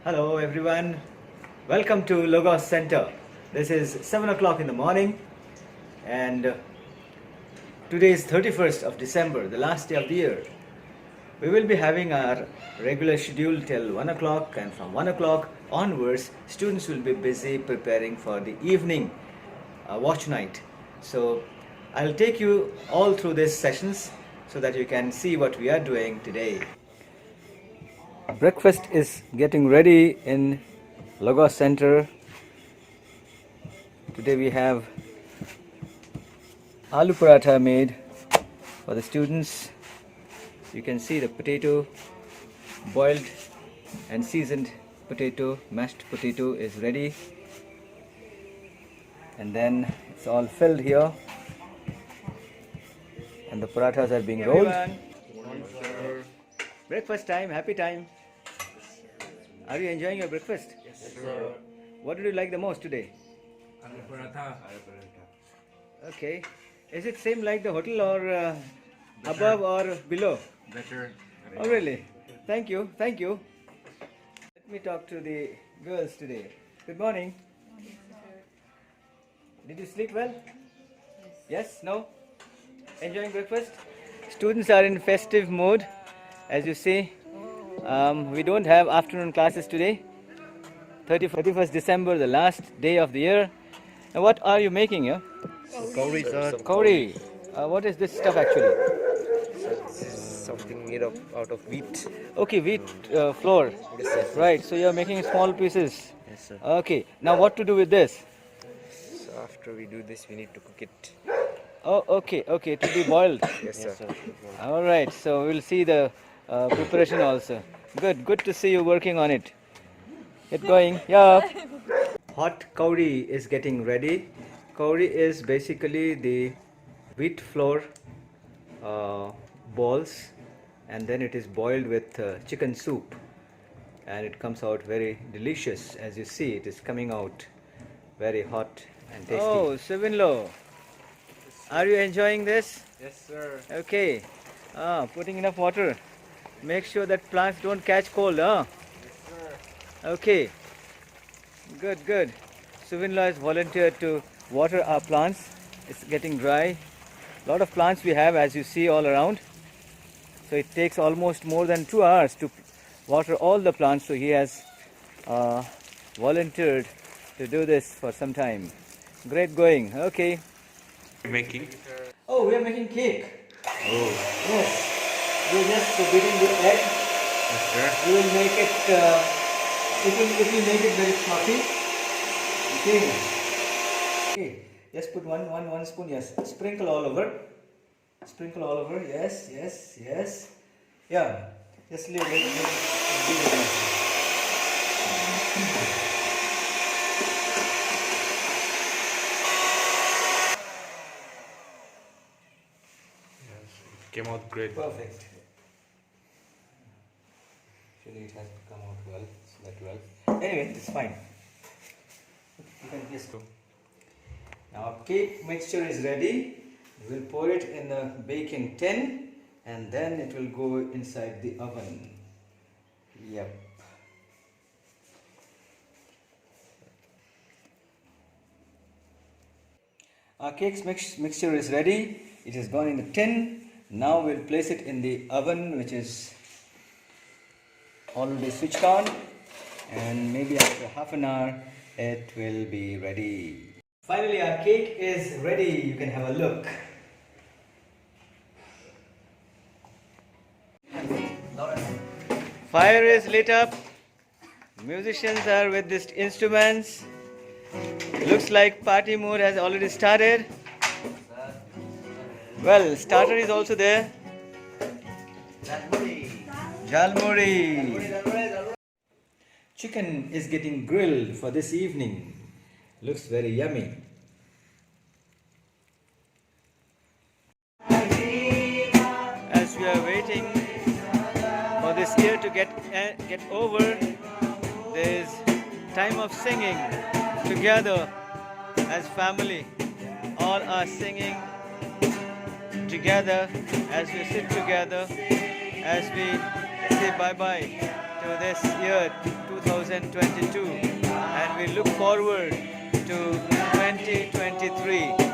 Hello everyone, welcome to Logos Center. This is 7 o'clock in the morning and today is 31st of December, the last day of the year. We will be having our regular schedule till 1 o'clock, and from 1 o'clock onwards students will be busy preparing for the evening watch night. So I'll take you all through these sessions so that you can see what we are doing today. Breakfast is getting ready in Logos Center. Today we have aloo paratha made for the students. You can see the potato, boiled and seasoned potato, mashed potato is ready. And then it's all filled here. And the parathas are being rolled. Breakfast time, happy time. Are you enjoying your breakfast? Yes, sir. What did you like the most today? Aloo paratha. Okay. Is it same like the hotel or above or below? Better. Oh really? Thank you, thank you. Let me talk to the girls today. Good morning. Did you sleep well? Yes? No? Enjoying breakfast? Students are in festive mood, as you see. We don't have afternoon classes today. 31st December, the last day of the year. And what are you making here? Kauri, sir. Kauri. What is this stuff actually? This is something made out of wheat. Okay, wheat flour. Yes, sir. Right, so you are making small pieces. Yes, sir. Okay, now what to do with this? So after we do this, we need to cook it. Oh, okay, okay, to be boiled. Yes, sir. All right, so we'll see the preparation also. Good, good to see you working on it. Get going. Yeah. Hot kauri is getting ready. Kauri is basically the wheat flour balls, and then it is boiled with chicken soup, and it comes out very delicious. As you see, it is coming out very hot and tasty. Oh, Sivinlo, are you enjoying this? Yes, sir. Okay. Putting enough water. Make sure that plants don't catch cold, huh? Yes, sir. Okay. Good, good. Suvinla has volunteered to water our plants. It's getting dry. A lot of plants we have, as you see all around. So it takes almost more than 2 hours to water all the plants. So he has volunteered to do this for some time. Great going. Okay. Making. Oh, we are making cake. Oh. Yes. We're just beating the egg. Yes, sir. We will make it, it will make it very fluffy. Okay. Okay. Just put one spoon, yes. Sprinkle all over. Sprinkle all over, yes, yes, yes. Yeah. Just leave it. Came out great. Perfect. Actually, it has come out well, that well. Anyway, it's fine. You can just go. Now, our cake mixture is ready. We will pour it in the baking tin, and then it will go inside the oven. Yep. Our cake mixture is ready. It has gone in the tin. Now we'll place it in the oven, which is already switched on, and maybe after half an hour it will be ready. Finally, our cake is ready. You can have a look. Fire is lit up. Musicians are with these instruments. Looks like party mood has already started. Well, starter is also there. Jalmuri. Chicken is getting grilled for this evening. Looks very yummy. As we are waiting for this year to get over, there is time of singing together as family. All are singing together as we sit together, as we say bye-bye to this year 2022 and we look forward to 2023.